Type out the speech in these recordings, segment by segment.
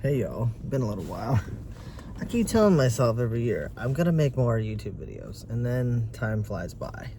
Hey y'all, been a little while. I keep telling myself every year, I'm gonna make more YouTube videos, and then time flies by.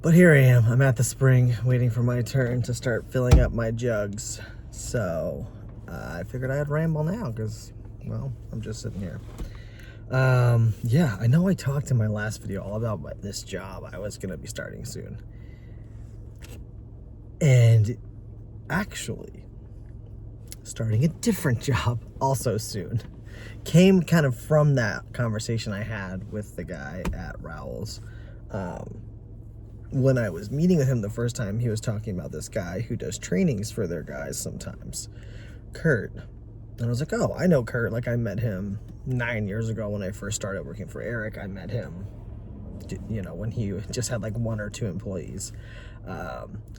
But here I am, I'm at the spring, waiting for my turn to start filling up my jugs. So, I figured I'd ramble now, because, well, I'm just sitting here. Yeah, I know I talked in my last video all about this job I was gonna be starting soon. And, actually, starting a different job also soon came kind of from that conversation I had with the guy at Rowell's. When I was meeting with him the first time, he was talking about this guy who does trainings for their guys sometimes, Kurt. And I was like, oh, I know Kurt. Like, I met him 9 years ago when I first started working for Eric. I met him, you know, when he just had like 1 or 2 employees.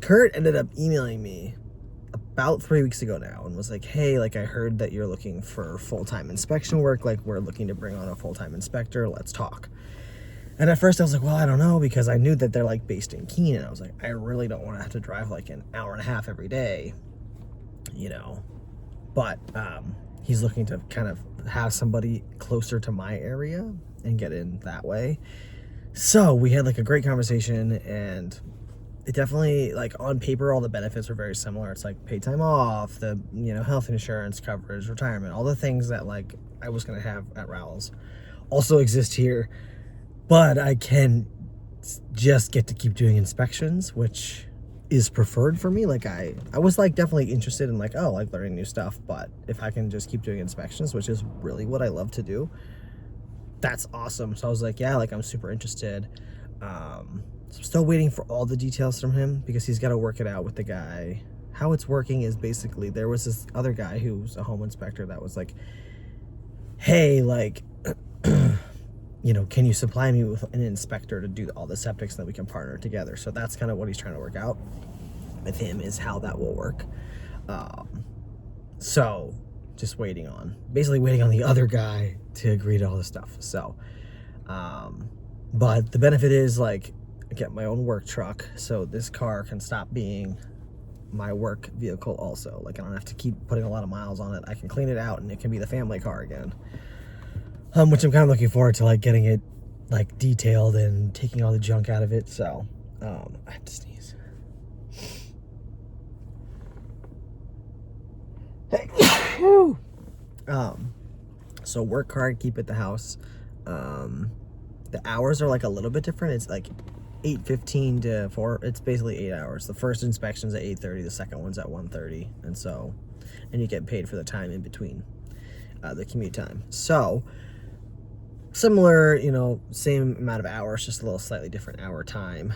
Kurt ended up emailing me about 3 weeks ago now and was like, hey, like, I heard that you're looking for full-time inspection work. Like, we're looking to bring on a full-time inspector. Let's talk. And at first I was like, well, I don't know, because I knew that they're like based in Keene. And I was like, I really don't want to have to drive like an hour and a half every day, you know. But he's looking to kind of have somebody closer to my area and get in that way. So we had like a great conversation, and it definitely, like, on paper, all the benefits are very similar. It's like paid time off, the, you know, health insurance coverage, retirement, all the things that like I was going to have at Rowell's also exist here. But I can just get to keep doing inspections, which is preferred for me. Like, I was like definitely interested in like, oh, like learning new stuff, but if I can just keep doing inspections, which is really what I love to do, that's awesome. So I was like, yeah, like, I'm super interested. So I'm still waiting for all the details from him, because he's got to work it out with the guy. How it's working is basically, there was this other guy who's a home inspector that was like, hey, like, you know, can you supply me with an inspector to do all the septics so that we can partner together? So that's kind of what he's trying to work out with him, is how that will work. So just basically waiting on the other guy to agree to all this stuff. So, but the benefit is, like, I get my own work truck, so this car can stop being my work vehicle also. Like, I don't have to keep putting a lot of miles on it. I can clean it out and it can be the family car again. Which I'm kind of looking forward to, like, getting it like detailed and taking all the junk out of it. So, I have to sneeze. So work hard, keep at the house. The hours are like a little bit different. It's like 8:15 to 4. It's basically 8 hours. The first inspection's at 8:30. The second one's at 1:30. And you get paid for the time in between, the commute time. So similar, you know, same amount of hours, just a little slightly different hour time.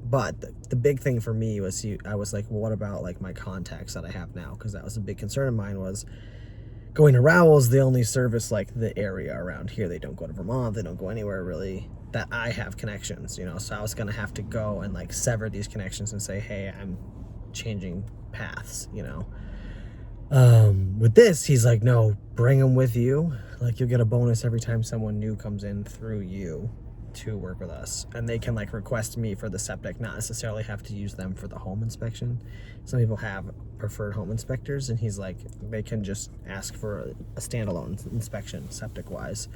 But the big thing for me was, I was like, well, what about like my contacts that I have now? Because that was a big concern of mine, was going to Rowell's, they only service like the area around here. They don't go to Vermont. They don't go anywhere really that I have connections, you know. So I was going to have to go and like sever these connections and say, hey, I'm changing paths, you know. With this, he's like, no, bring them with you. Like, you'll get a bonus every time someone new comes in through you to work with us, and they can like request me for the septic, not necessarily have to use them for the home inspection. Some people have preferred home inspectors, and he's like, they can just ask for a standalone inspection septic wise.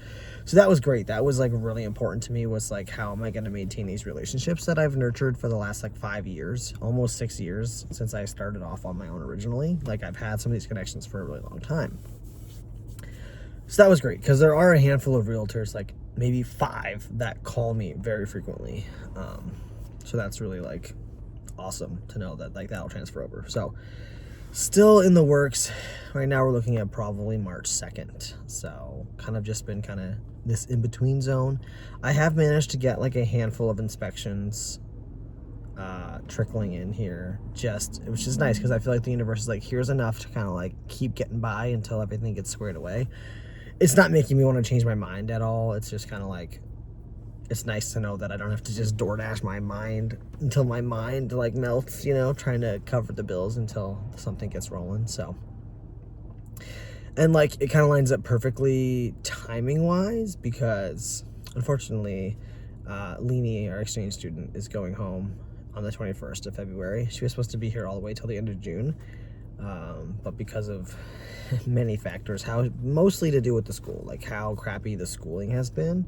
So that was great. That was like really important to me, was like, how am I going to maintain these relationships that I've nurtured for the last like 5 years, almost 6 years since I started off on my own originally. Like, I've had some of these connections for a really long time. So that was great, because there are a handful of realtors, like maybe 5, that call me very frequently. So that's really like awesome to know that like that'll transfer over. So still in the works. Right now we're looking at probably March 2nd. So kind of just been kind of this in-between zone. I have managed to get like a handful of inspections trickling in here, which is nice, because I feel like the universe is like, here's enough to kind of like keep getting by until everything gets squared away. It's not making me want to change my mind at all. It's just kind of like, it's nice to know that I don't have to just DoorDash my mind until my mind like melts, you know, trying to cover the bills until something gets rolling. So, and like, it kind of lines up perfectly timing wise, because unfortunately, Leanie, our exchange student, is going home on the 21st of February. She was supposed to be here all the way till the end of June. But because of many factors, mostly to do with the school, like how crappy the schooling has been,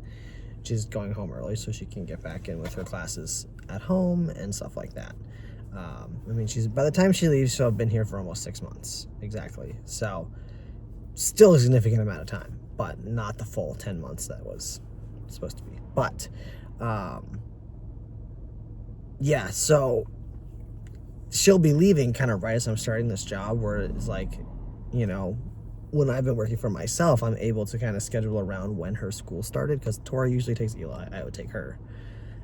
she's going home early so she can get back in with her classes at home and stuff like that. I mean, by the time she leaves, she'll have been here for almost 6 months. Exactly. So still a significant amount of time, but not the full 10 months that was supposed to be. But, yeah, so she'll be leaving kind of right as I'm starting this job, where it's like, you know, when I've been working for myself, I'm able to kind of schedule around when her school started, because Tora usually takes Eli, I would take her,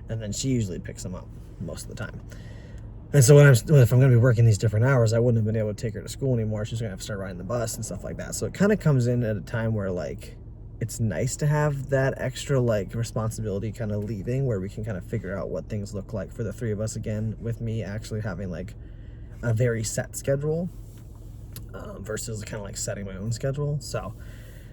and then she usually picks him up most of the time. And so if I'm going to be working these different hours, I wouldn't have been able to take her to school anymore. She's going to have to start riding the bus and stuff like that. So it kind of comes in at a time where, like, it's nice to have that extra, like, responsibility kind of leaving, where we can kind of figure out what things look like for the three of us again, with me actually having, like, a very set schedule versus kind of, like, setting my own schedule. So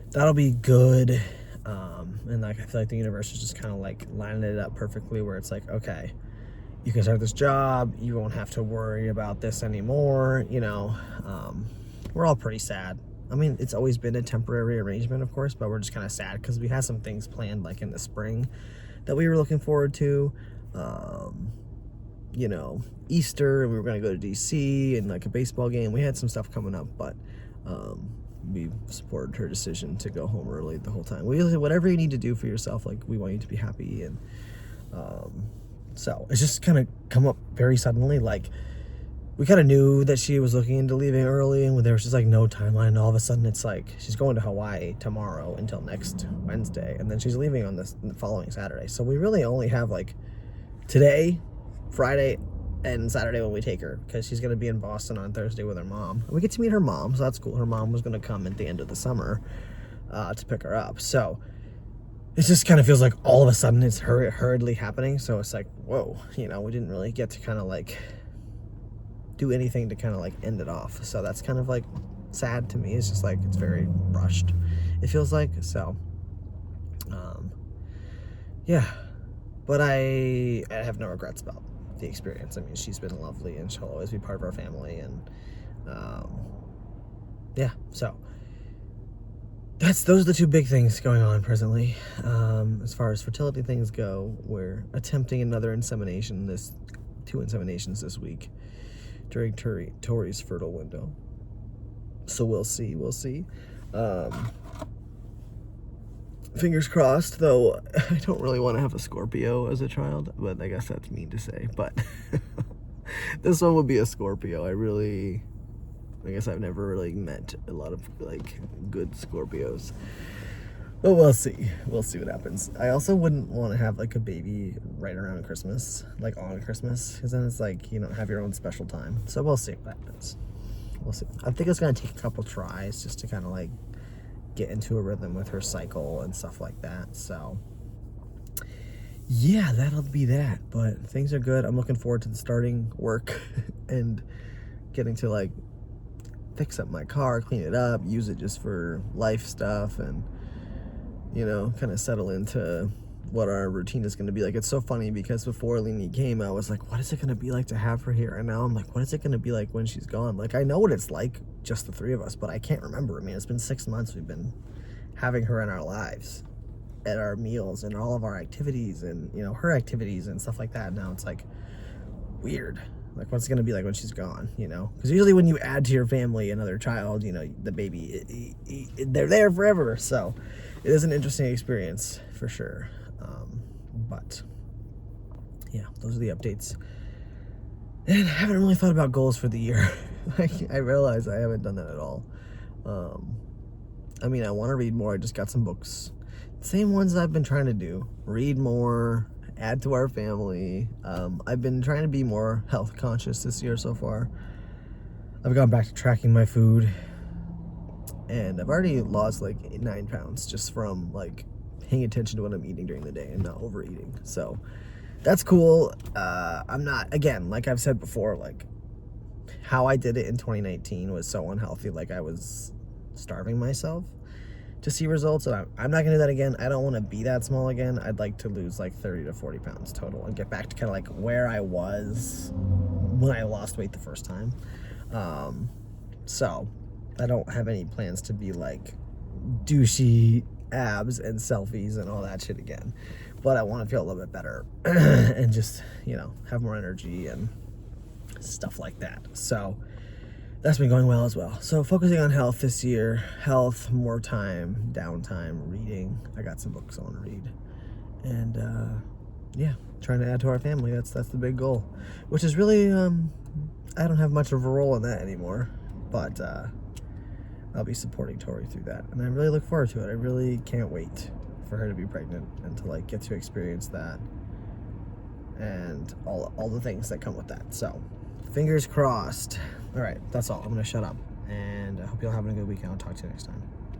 that'll be good. And, like, I feel like the universe is just kind of, like, lining it up perfectly, where it's like, okay, you can start this job, you won't have to worry about this anymore, you know. We're all pretty sad. I mean, it's always been a temporary arrangement, of course, but we're just kind of sad because we had some things planned, like in the spring, that we were looking forward to. You know, Easter, and we were going to go to DC and, like, a baseball game. We had some stuff coming up, but we supported her decision to go home early the whole time. Whatever you need to do for yourself, like, we want you to be happy. And so it's just kind of come up very suddenly. Like, we kind of knew that she was looking into leaving early, and there was just, like, no timeline. And all of a sudden it's like she's going to Hawaii tomorrow until next Wednesday, and then she's leaving on the following Saturday. So we really only have, like, today, Friday, and Saturday when we take her, because she's going to be in Boston on Thursday with her mom. And we get to meet her mom, so that's cool. Her mom was going to come at the end of the summer to pick her up. So it just kind of feels like all of a sudden it's hurriedly happening. So it's like, whoa, you know, we didn't really get to kind of, like, do anything to kind of, like, end it off. So that's kind of, like, sad to me. It's just like, it's very rushed, it feels like. So yeah, but I have no regrets about the experience. I mean, she's been lovely, and she'll always be part of our family. And yeah, so those are the two big things going on presently. As far as fertility things go, we're attempting another insemination, two inseminations this week during Tori's fertile window. So we'll see. Fingers crossed, though. I don't really want to have a Scorpio as a child, but I guess that's mean to say. But this one would be a Scorpio. I guess I've never really met a lot of, like, good Scorpios. But we'll see. We'll see what happens. I also wouldn't want to have, like, a baby right around Christmas, like on Christmas, because then it's like you don't have your own special time. So we'll see what happens. We'll see. I think it's going to take a couple tries just to kind of, like, get into a rhythm with her cycle and stuff like that. So yeah, that'll be that. But things are good. I'm looking forward to the starting work and getting to, like, fix up my car, clean it up, use it just for life stuff, and, you know, kind of settle into what our routine is going to be like. It's so funny because before Lainey came, I was like, what is it going to be like to have her here? And now I'm like, what is it going to be like when she's gone? Like, I know what it's like, just the three of us, but I can't remember. I mean, it's been 6 months we've been having her in our lives, at our meals and all of our activities, and, you know, her activities and stuff like that. Now it's like weird. Like, what's it going to be like when she's gone, you know? Because usually when you add to your family another child, you know, the baby, they're there forever. So it is an interesting experience for sure. But yeah, those are the updates. And I haven't really thought about goals for the year. I realize I haven't done that at all. I mean, I want to read more. I just got some books. Same ones I've been trying to do. Read more, add to our family. I've been trying to be more health conscious this year so far. I've gone back to tracking my food. And I've already lost like 9 pounds just from, like, paying attention to what I'm eating during the day and not overeating. So that's cool. I'm not, again, like I've said before, like, how I did it in 2019 was so unhealthy. Like, I was starving myself. to see results, and I'm not gonna do that again. I don't want to be that small again. I'd like to lose like 30 to 40 pounds total and get back to kind of like where I was when I lost weight the first time. So I don't have any plans to be like douchey abs and selfies and all that shit again, but I want to feel a little bit better and just, you know, have more energy and stuff like that. So that's been going well as well. So focusing on health this year, health, more time, downtime, reading. I got some books I want to read, and yeah, trying to add to our family. That's the big goal, which is really I don't have much of a role in that anymore, but I'll be supporting Tori through that, and I really look forward to it. I really can't wait for her to be pregnant and to like get to experience that and all the things that come with that. So fingers crossed. All right, that's all. I'm gonna shut up, and I hope you're all having a good weekend. I'll talk to you next time.